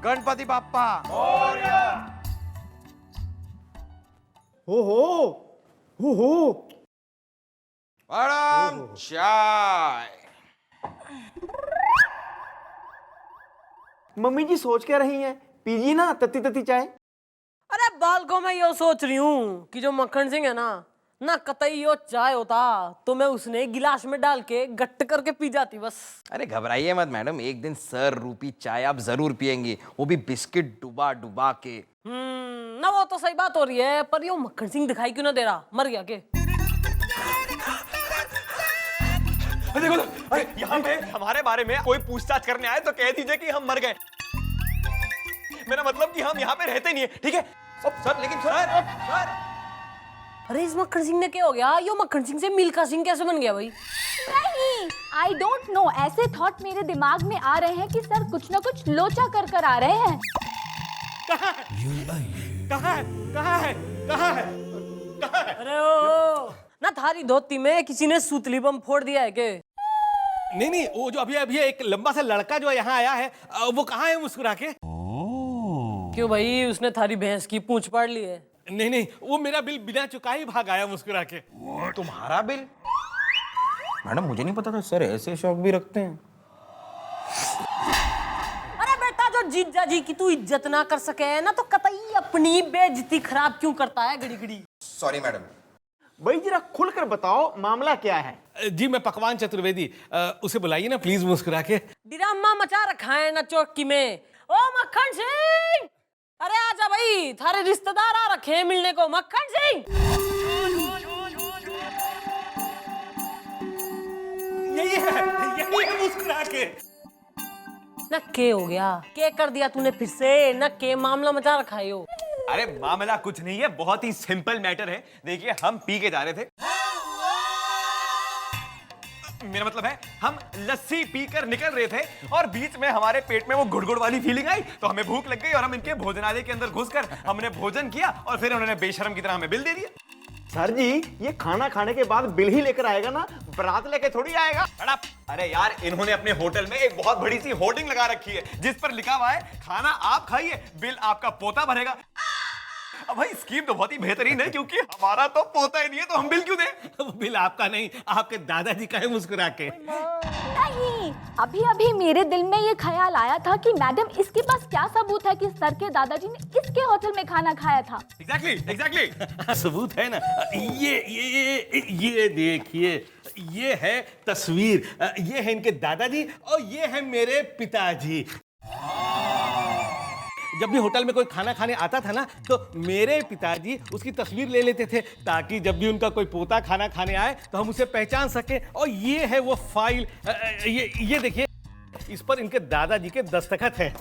गणपति बाप्पा। हो मैडम चाय। मम्मी जी सोच क्या रही हैं? पीजिए ना तत्ती तत्ती चाय। अरे बालको मैं यो सोच रही हूँ कि जो मक्खन सिंह है ना कतई यो चाय होता तो मैं उसने गिलास में डाल के गट्ट करके पी जाती बस। अरे घबराइए मत मैडम, एक दिन सर रूपी चाय आप जरूर पियेंगी, वो भी बिस्किट डुबा डुबा के। ना वो तो सही बात हो रही है, पर यो मक्खन सिंह दिखाई क्यों ना दे रहा? मर गया के? देखो तो, अरे यहाँ पे हमारे बारे में कोई पूछताछ करने आए तो कह दीजिए कि हम मर गए। मेरा मतलब कि हम यहाँ पे रहते नहीं है, ठीक है? सर लेकिन सर अरे इस मक्खन सिंह ने क्या हो गया? यो मक्खन सिंह से मिल्खा सिंह कैसे बन गया भाई? नहीं, आई डोंट नो, ऐसे थॉट मेरे दिमाग में आ रहे हैं कि सर कुछ ना कुछ लोचा कर आ रहे हैं। कहाँ है? अरे ओ ना थारी धोती में किसी ने सूतली बम फोड़ दिया है के? नहीं, वो जो अभी एक लंबा सा लड़का जो यहाँ आया है, वो कहाँ है मुस्कुरा के? क्यों भाई, उसने थारी भैंस की पूंछ पाड़ ली है? नहीं, वो मेरा बिल बिना चुका ही भाग आया मुस्कुरा के। तुम्हारा बिल? मैडम मुझे नहीं पता था सर ऐसे शौक भी रखते हैं। अरे बेटा, जो जीजा जी की तू इज्जत ना कर सके ना तो कतई अपनी बेइज्जती खराब क्यों करता है घड़ी घड़ी? Sorry madam. भाई जरा खुलकर बताओ मामला क्या है? जी मैं पकवान चतुर्वेदी, उसे बुलाइए ना प्लीज मुस्कुरा के। ड्रामा मचा रखा है ना चौकी में। ओ मक्खन सिंह, अरे आजा भाई, थारे रिश्तेदार आ रखे हैं मिलने को। मक्खन सिंह यही है मुस्कुरा के। ना के हो गया? के कर दिया तूने फिर से? ना के मामला मचा रखा है यो? अरे मामला कुछ नहीं है, बहुत ही सिंपल मैटर है। देखिए हम पी के जा रहे थे, मेरा मतलब है हम लस्सी पीकर निकल रहे थे और बीच में हमारे पेट में वो गुड़गुड़ वाली फीलिंग आई तो हमें भूख लग गई और हम इनके भोजनालय के अंदर घुसकर हमने भोजन किया और फिर उन्होंने बेशर्म की तरह हमें बिल दे दिया। सर जी ये खाना खाने के बाद बिल ही लेकर आएगा ना, बारात लेके थोड़ी आएगा। अरे यार, इन्होंने अपने होटल में एक बहुत बड़ी सी होर्डिंग लगा रखी है जिस पर लिखा हुआ है खाना आप खाइए, बिल आपका पोता भरेगा। अब भाई स्कीम तो बहुत ही बेहतरीन है क्योंकि हमारा तो पोता ही नहीं है तो हम बिल क्यों दें? बिल आपका नहीं, आपके दादाजी का है मुस्कुरा के। नहीं, अभी मेरे दिल में ये ख्याल आया था कि मैडम इसके पास क्या सबूत है कि सर के दादाजी ने इसके होटल में खाना खाया था? एग्जैक्टली सबूत है ना, ये देखिए, ये है तस्वीर, ये है इनके दादाजी और ये है मेरे पिताजी। जब भी होटल में कोई खाना खाने आता था ना तो मेरे पिताजी उसकी तस्वीर ले लेते थे ताकि जब भी उनका कोई पोता खाना खाने आए तो हम उसे पहचान सके। और ये है वो फाइल, ये देखिए, इस पर इनके दादाजी के दस्तखत हैं।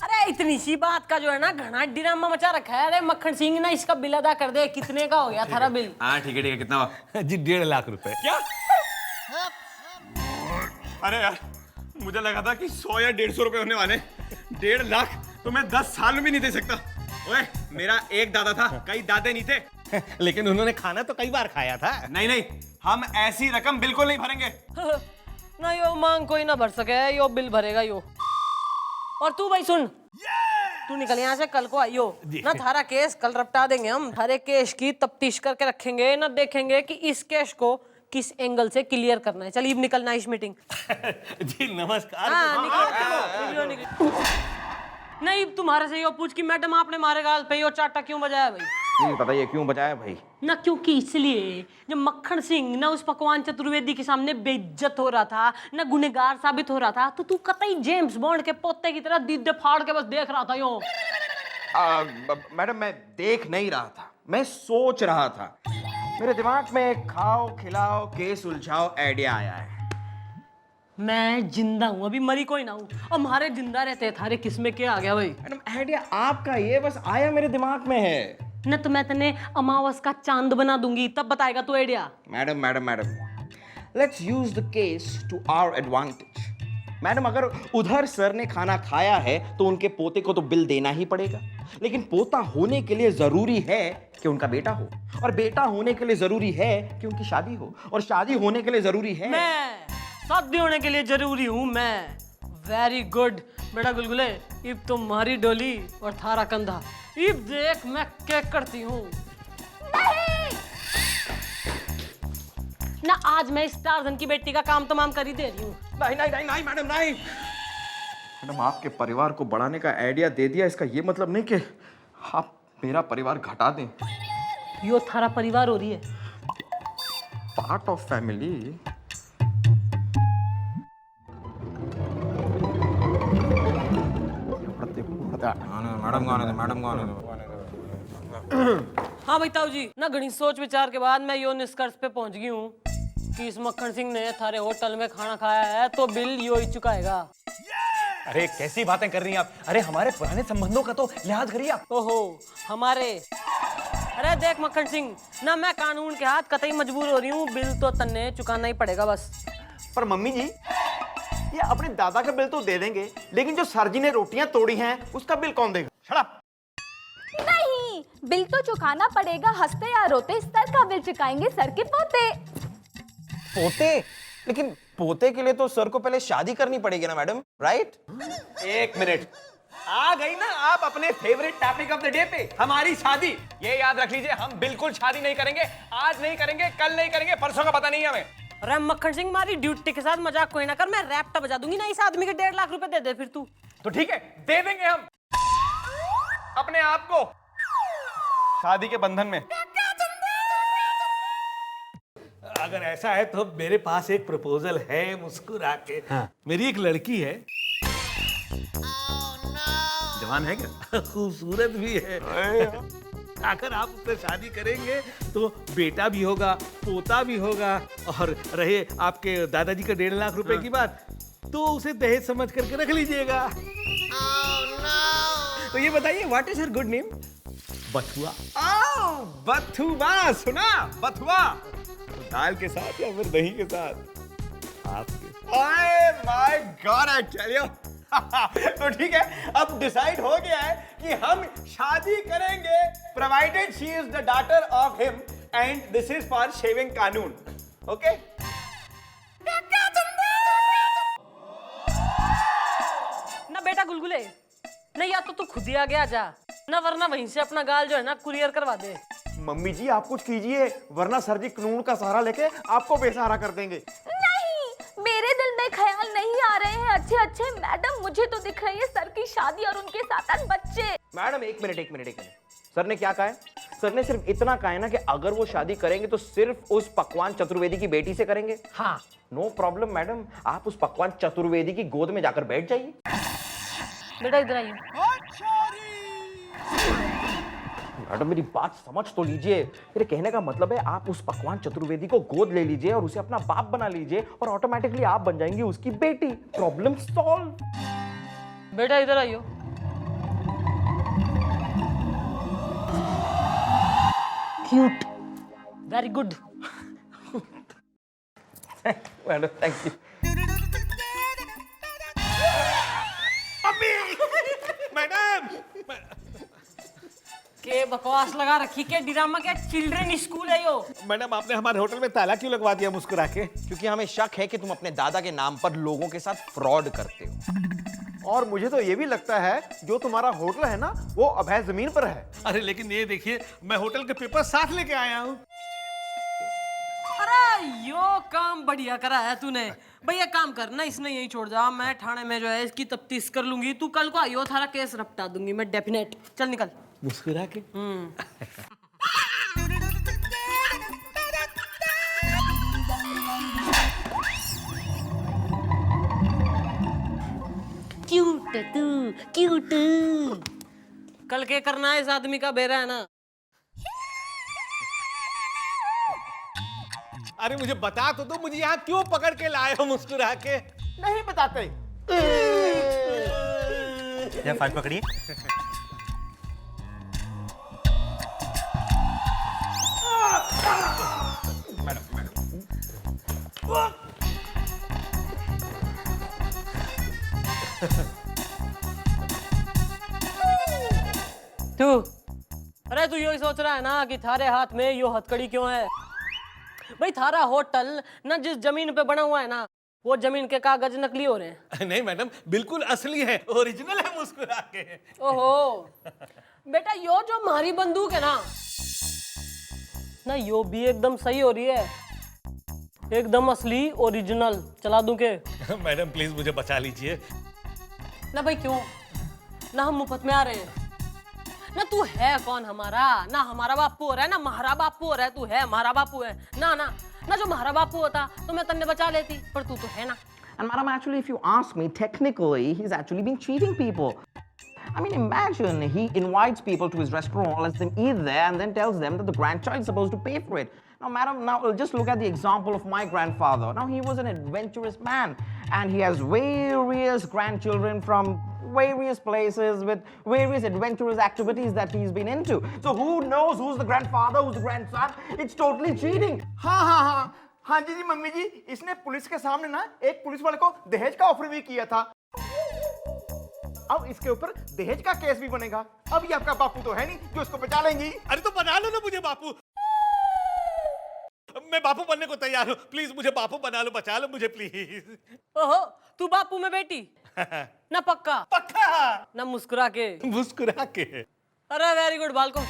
अरे इतनी सी बात का जो है ना घना ड्रामा मचा रखा है। अरे मक्खन सिंह ना इसका बिल अदा कर दे। कितने का हो गया थारा बिल? हाँ ठीक है, कितना हुआ? जी 1.5 लाख रुपए। क्या? अरे यार, मुझे लगा था कि 100 या 150 रुपए होने वाले। 1.5 लाख तो मैं 10 साल में भी नहीं दे सकता। ओए, मेरा एक दादा था, कई दादे नहीं थे। लेकिन उन्होंने खाना तो कई बार खाया था। नहीं, हम ऐसी रकम बिल्कुल नहीं भरेंगे। ना यो मांग कोई ना भर सके, यो बिल भरेगा यो। और तू भाई सुन, तू निकल यहाँ से, कल को आइयो ना। थारा केस कल रपटा देंगे हम। थारे केस की तफ्तीश करके रखेंगे ना, देखेंगे कि इस केस को किस एंगल से क्लियर करना है। चलिए निकलना इस मीटिंग। जी नमस्कार। निकलो। नहीं, तुम्हारे से यो पूछ कि मैडम आपने मारे गाल पे यो चाटा क्यों बजाया भाई? नहीं पता ये क्यों बजाया भाई? ना क्योंकि इसलिए जब मक्खन सिंह ना उस पकवान चतुर्वेदी के सामने बेइज्जत हो रहा था, ना गुनहगार साबित हो रहा था, तो तू कतई जेम्स बॉन्ड के पोते की तरह दीदे फाड़ के बस देख रहा था यो। मैडम मैं देख नहीं रहा था, मैं सोच रहा था। मेरे दिमाग में एक खाओ खिलाओ केस उलझाओ आइडिया आया है। मैं जिंदा हूँ, अभी मरी कोई ना हूँ। और हमारे जिंदा रहते थारे किस में क्या आ गया भाई? मैडम आइडिया आपका ये बस आया मेरे दिमाग में है न तो मैं तने अमावस का चांद बना दूंगी, तब बताएगा तू idea. Madam let's use the case to our advantage. Madam अगर उधर सर ने खाना खाया है तो उनके पोते को तो बिल देना ही पड़ेगा, लेकिन पोता होने के लिए जरूरी है कि उनका बेटा हो, और बेटा होने के लिए जरूरी है कि उनकी शादी हो, और शादी होने के लिए जरूरी है मैं शादी होने के लिए जरूरी हूँ मैं। वेरी गुड, बेटा गुलगुले, इब तुम्हारी डोली और थारा कंधा, इब देख मैं क्या करती हूँ। ना आज मैं इस टार्जन की बेटी का काम तमाम कर ही दे रही हूँ। नहीं नहीं नहीं नहीं मैडम नहीं। मैडम आपके परिवार को बढ़ाने का आइडिया दे दिया, इसका ये मतलब नहीं कि आप मेरा परिवार घटा दें। यो थारा परिवार हो रही है। Part of family. हाँ भाई ताऊ जी, ना घनी सोच विचार के बाद मैं यो निष्कर्ष पे पहुंच गई हूँ कि इस मक्खन सिंह ने थारे होटल में खाना खाया है तो बिल यो ही चुकाएगा। अरे कैसी बातें कर रही हैं आप? अरे हमारे पुराने संबंधों का तो लिहाज करिए आप। ओहो हमारे, अरे देख मक्खन सिंह, ना मैं कानून के हाथ कतई मजबूर हो रही हूँ, बिल तो तन्ने चुकाना ही पड़ेगा बस। पर मम्मी जी, ये अपने दादा का बिल तो दे देंगे, लेकिन जो सर जी ने रोटियां तोड़ी हैं उसका बिल कौन देगा? Shut up. नहीं, बिल तो चुकाना पड़ेगा। हंसते या रोते सर का बिल चुकाएंगे सर के पोते। पोते? लेकिन पोते के लिए तो सर को पहले शादी करनी पड़ेगी ना मैडम, राइट? एक मिनट, आ गई ना आप अपने favourite topic of the day पे, हमारी शादी। ये याद रख लीजिए, हम बिल्कुल शादी नहीं करेंगे। आज नहीं करेंगे, कल नहीं करेंगे, परसों का पता नहीं है हमें। अरे मक्खन सिंह, हमारी ड्यूटी के साथ मजाक कोई ना कर, मैं रैप्टा बजा दूंगी ना। इस आदमी के 1.5 लाख रुपए दे दे फिर तू। तो ठीक है, दे देंगे हम अपने आप को शादी के बंधन में। अगर ऐसा है तो मेरे पास एक प्रपोजल है, मुस्कुरा के। मेरी एक लड़की है, जवान है क्या? खूबसूरत भी है। अगर आप उससे शादी करेंगे तो बेटा भी होगा, पोता भी होगा, और रहे आपके दादाजी का 1.5 लाख रुपए की बात, तो उसे दहेज समझ करके रख लीजिएगा। तो ये बताइए, what is her good name? बथुआ। बथुआ। सुना? बथुआ दाल के साथ या फिर दही के साथ? आपके Oh my God, I tell you. तो ठीक है, अब डिसाइड हो गया है कि हम शादी करेंगे, provided she is the daughter of him and this is for shaving कानून, okay? ना बेटा गुलगुले, नहीं या तो तू खुद ही आगे आ जा, ना वरना वहीं से अपना गाल जो है ना कुरियर करवा दे। मम्मी जी आप कुछ कीजिए, वरना सर जी कानून का सहारा लेके आपको बेसहारा कर देंगे। नहीं, मेरे दिल में ख्याल नहीं आ रहे हैं अच्छे अच्छे। मैडम मुझे तो दिख रही है सर की शादी और उनके 7-8 बच्चे। मैडम एक मिनट। सर ने क्या कहा है? सर ने सिर्फ इतना कहा है ना कि अगर वो शादी करेंगे तो सिर्फ उस पकवान चतुर्वेदी की बेटी से करेंगे। हाँ नो प्रॉब्लम मैडम, आप उस पकवान चतुर्वेदी की गोद में जाकर बैठ जाइए। बेटा इधर आइए। मैडम मेरी बात समझ तो लीजिए। मेरे कहने का मतलब है आप उस पकवान चतुर्वेदी को गोद ले लीजिए और उसे अपना बाप बना लीजिए और ऑटोमेटिकली आप बन जाएंगी उसकी बेटी। Problem solve. बेटा इधर आइयो। Cute, very good. Madam thank you. Madam, के बकवास लगा रखी के ड्रामा के चिल्ड्रन स्कूल है यो। मैडम आपने हमारे होटल में ताला क्यों लगवा दिया मुस्कुरा के? क्योंकि हमें शक है कि तुम अपने दादा के नाम पर लोगों के साथ फ्रॉड करते हो। और मुझे तो ये भी लगता है जो तुम्हारा होटल है ना वो अवैध जमीन पर है। अरे लेकिन ये देखिए, मैं होटल के पेपर साथ लेके आया हूँ। अरे यो काम बढ़िया करा है तूने। भैया काम करना, इसने यही छोड़ जा, मैं थाने में जो है इसकी तफ्तीश कर लूंगी। तू कल को आइयो, थारा केस रपटा दूंगी मैं डेफिनेट। चल निकल। मुस्कुरा के। क्यूट तू, क्यूट। कल के करना है इस आदमी का बेरा है ना। अरे मुझे बता तो दो, मुझे यहाँ क्यों पकड़ के लाए हो मुस्कुरा के? नहीं बताते। ये फाइल पकड़िए। तू, अरे तू यही सोच रहा है ना कि थारे हाथ में यो हथकड़ी क्यों है? भाई थारा होटल ना जिस जमीन पे बना हुआ है ना, वो जमीन के कागज नकली हो रहे हैं। नहीं मैडम, बिल्कुल असली है, ओरिजिनल है, मुस्कुरा के। ओहो बेटा, यो जो हमारी बंदूक है ना यो भी एकदम सही हो रही है, एकदम असली ओरिजिनल। चला दूं के? मैडम प्लीज मुझे बचा लीजिए। ना भाई क्यों, ना हम मुफ्त में आ रहे हैं ना। तू है कौन हमारा? ना हमारा बापू हो रहा है ना हमारा बापू हो रहा है। तू है हमारा बापू है ना ना ना। जो हमारा बापू होता तो मैं तन्ने बचा लेती, पर तू तो है ना। And madam, actually, if you ask me, technically, he's actually been cheating people. I mean, imagine he invites people to his restaurant, lets them eat there, and then tells them that the grandchild is supposed to pay for it. Now, madam, just look at the example of my grandfather. Now, he was an adventurous man, and he has various grandchildren from various places with various adventurous activities that he's been into. So, who knows who's the grandfather, who's the grandson? It's totally cheating. हाँ जी mummy जी, इसने police के सामने ना एक police वाले को दहेज का ऑफर भी किया था। अब इसके ऊपर दहेज का केस भी बनेगा। अब ये आपका बापू तो है नहीं जो इसको बचा लेंगी। अरे तो बना लो ना मुझे बापू, मैं बापू बनने को तैयार हूँ। प्लीज मुझे बापू बना लो, बचा लो मुझे प्लीज। ओहो, तू बापू में बेटी ना पक्का पक्का ना मुस्कुरा के। मुस्कुरा के। अरे वेरी गुड बालको।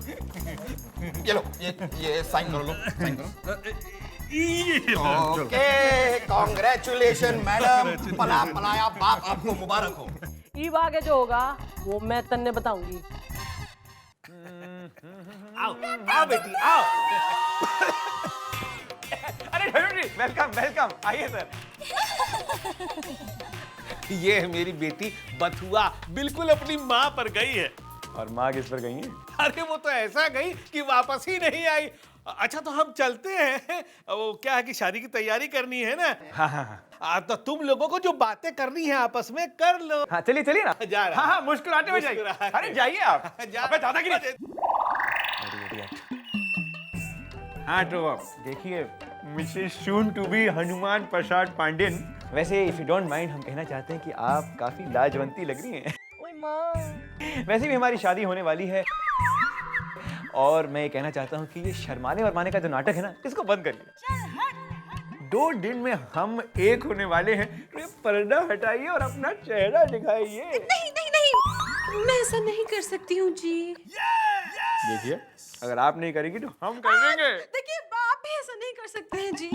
ये लो, ये साइन करो, लो साइन करो। ये ओके, कांग्रेचुलेशन मैडम, पला पलाया बाप आपको मुबारक हो। ई आगे जो होगा वो मैं तन्ने बताऊंगी। आओ आओ बेटी आओ। अरे वेलकम वेलकम, आइए सर। ये है मेरी बेटी बथुआ, बिल्कुल अपनी माँ पर गई है। और माँ किस पर गई है? अरे वो तो ऐसा गई कि वापस ही नहीं आई। अच्छा तो हम चलते हैं, वो क्या है कि शादी की तैयारी करनी है ना। हाँ तो तुम लोगों को जो बातें करनी है आपस में कर लो। हाँ चलिए चलिए ना। जा रहा। हाँ मुस्कुराते हुए जाइए। अरे जाइए आप। अबे दादागिरी। हाँ तो देखिए, Mrs soon to be Hanuman Prasad पांडेन, वैसे इफ यू डोंट माइंड हम कहना चाहते हैं कि आप काफी लाजवंती लग रही हैं। ओए माँ। वैसे भी हमारी शादी होने वाली है और मैं ये कहना चाहता हूँ कि ये शर्माने वरमाने का जो नाटक है ना, इसको बंद करिए। 2 दिन में हम एक होने वाले हैं, तो ये पर्दा हटाइए और अपना चेहरा दिखाइए। नहीं नहीं नहीं, मैं ऐसा नहीं कर सकती हूँ जी। देखिए, अगर आप नहीं करेंगी तो हम कर देंगे। देखिए आप भी ऐसा नहीं कर सकते हैं जी।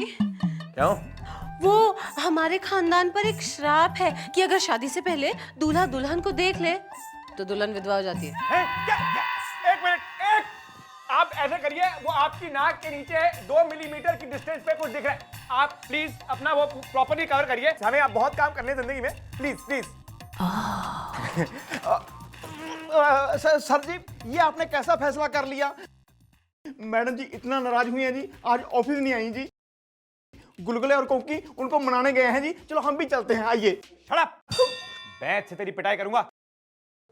क्यों? वो हमारे खानदान पर एक श्राप है कि अगर शादी से पहले दूल्हा दुल्हन को देख ले तो दुल्हन विधवा हो जाती है। एक मिनट, आप ऐसा करिए, वो आपकी नाक के नीचे 2 मिलीमीटर की डिस्टेंस पे कुछ दिख रहा है। आप प्लीज अपना वो प्रॉपर्ली कवर करिए। हमें आप बहुत काम करने जिंदगी में, प्लीज प्लीज। सर जी, ये आपने कैसा फैसला कर लिया? मैडम जी इतना नाराज हुई हैं जी, आज ऑफिस नहीं आई जी। गुलगुले और कोकी उनको मनाने गए हैं जी। चलो हम भी चलते हैं, आइए। Shut up! बैठ से तेरी पिटाई करूंगा।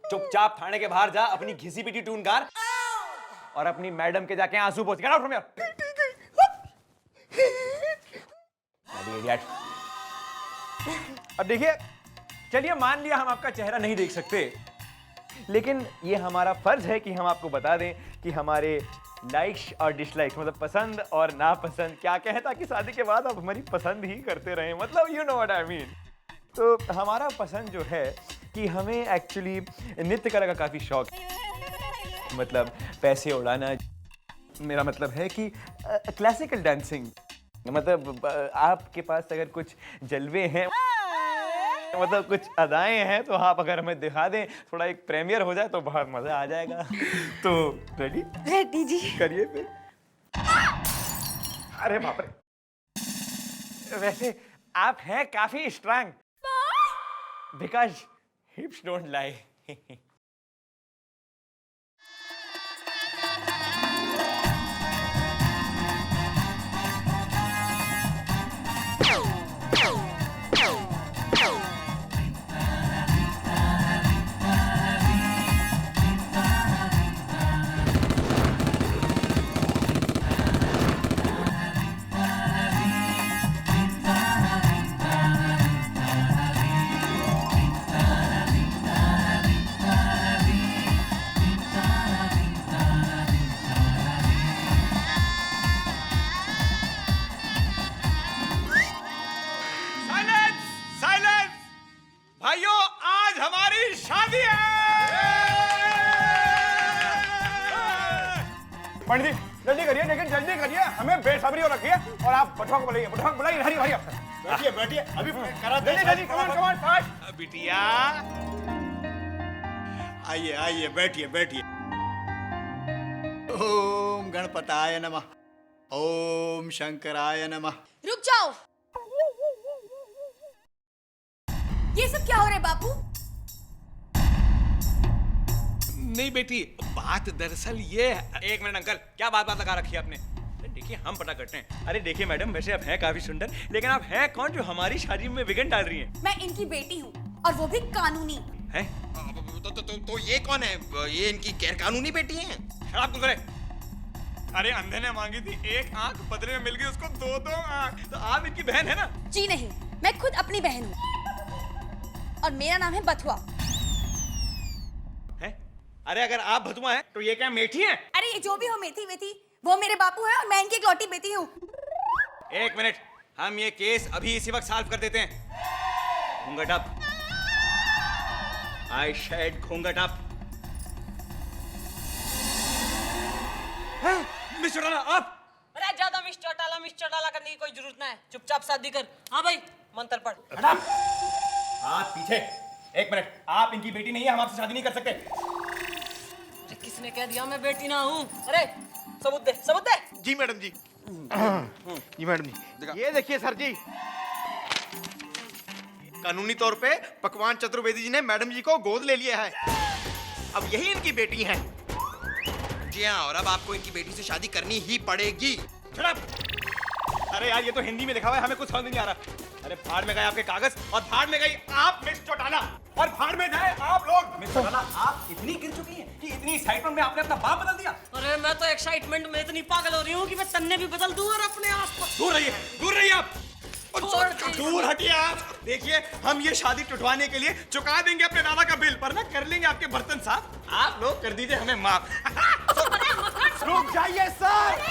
चुपचाप थाने के बाहर जा, अपनी घिसी पिटी टून कार और अपनी मैडम के जाके आंसू पोंछ। Get out from here. अब देखिए, चलिए मान लिया हम आपका चेहरा नहीं देख सकते, लेकिन ये हमारा फर्ज है कि हम आपको बता दें कि हमारे लाइक्स और डिसलाइक्स, मतलब पसंद और नापसंद क्या क्या है, ताकि शादी के बाद आप हमारी पसंद ही करते रहें। मतलब you know what I mean. तो हमारा पसंद जो है कि हमें एक्चुअली नृत्य कला का काफ़ी शौक है, मतलब पैसे उड़ाना। मेरा मतलब है कि क्लासिकल डांसिंग, मतलब आपके पास अगर कुछ जलवे हैं, मतलब कुछ अदाएं हैं, तो आप अगर हमें दिखा दें, थोड़ा एक प्रीमियर हो जाए तो बहुत मजा आ जाएगा। तो रेडी? रेडी जी। करिए फिर। अरे बाप रे, वैसे आप हैं काफी strong, because hips don't lie. Madam ji जल्दी करिए, लेकिन जल्दी करिए, हमें बेसब्री हो रखी है। और आप बटुआ को बुलाइए, हरी हरी बैठिए बैठिए, अभी करा जल्दी जल्दी, कमान फास्ट। बिटिया आइए आइए, बैठिए बैठिए। ओम गणपताय नमः, ओम शंकराय नमः। रुक जाओ, ये सब क्या हो रहा है बापू? नहीं बेटी, बात दरअसल ये है। एक मिनट अंकल, क्या बात लगा रखी है आपने? देखिए हम पता करते हैं। अरे देखिए मैडम, वैसे आप हैं काफी सुंदर, लेकिन आप हैं कौन जो हमारी शादी में विघ्न डाल रही हैं? मैं इनकी बेटी हूँ, और वो भी कानूनी। हैं? तो ये कौन है? ये इनकी गैर कानूनी बेटी है? शराब क्यों करे? अरे अंधे ने मांगी थी एक आंख, बदले में मिल गई उसको दो आंख। तो आप इनकी बहन है ना? जी नहीं, मैं खुद अपनी बहन हूँ, और मेरा नाम है बथुआ। हैं? अरे अगर आप भतुआ हैं तो ये क्या मेठी हैं? अरे ये जो भी हो, मेथी वेथी, वो मेरे बापू है और मैं इनकी इकलौती बेटी हूँ। एक मिनट, हम ये केस अभी इसी वक्त सॉल्व कर देते हैं। घूंघट अप। आई शेड घूंघट अप। मिस चौटाला आप? अरे ज्यादा मिस चौटाला करने की कोई जरूरत ना है, चुपचाप शादी कर। हाँ भाई, मंत्र पढ़। आप पीछे। एक मिनट, आप इनकी बेटी नहीं है, हम आपसे शादी नहीं कर सकते। अरे किसने कह दिया मैं बेटी ना हूँ? अरे सबूत दे। जी मैडम जी, जी मैडम जी, ये देखिए सर जी, कानूनी तौर पे पकवान चतुर्वेदी जी ने मैडम जी को गोद ले लिया है। अब यही इनकी बेटी हैं। जी हाँ, और अब आपको इनकी बेटी से शादी करनी ही पड़ेगी। Shut up! अरे यार, ये तो हिंदी में लिखा हुआ है, हमें कुछ समझ नहीं आ रहा। अरे भाड़ में गए आपके कागज, और भाड़ में गई आप मिस चौटाला, और भाड़ में जाए आप लोग। मिस चौटाला, आप इतनी गिर चुकी हैं कि इतनी एक्साइटमेंट में आपने अपना बाप बदल दिया। अरे मैं तो एक्साइटमेंट में इतनी पागल हो रही हूँ कि मैं तन्ने भी बदल दूं और अपने आप को। दूर रहिए आप। दूर हटिए आप। देखिए, हम ये शादी टुटवाने के लिए चुका देंगे अपने दादा का बिल, पर ना कर लेंगे आपके बर्तन साफ। आप लोग कर दीजिए हमें माफ। रुक जाइए सर।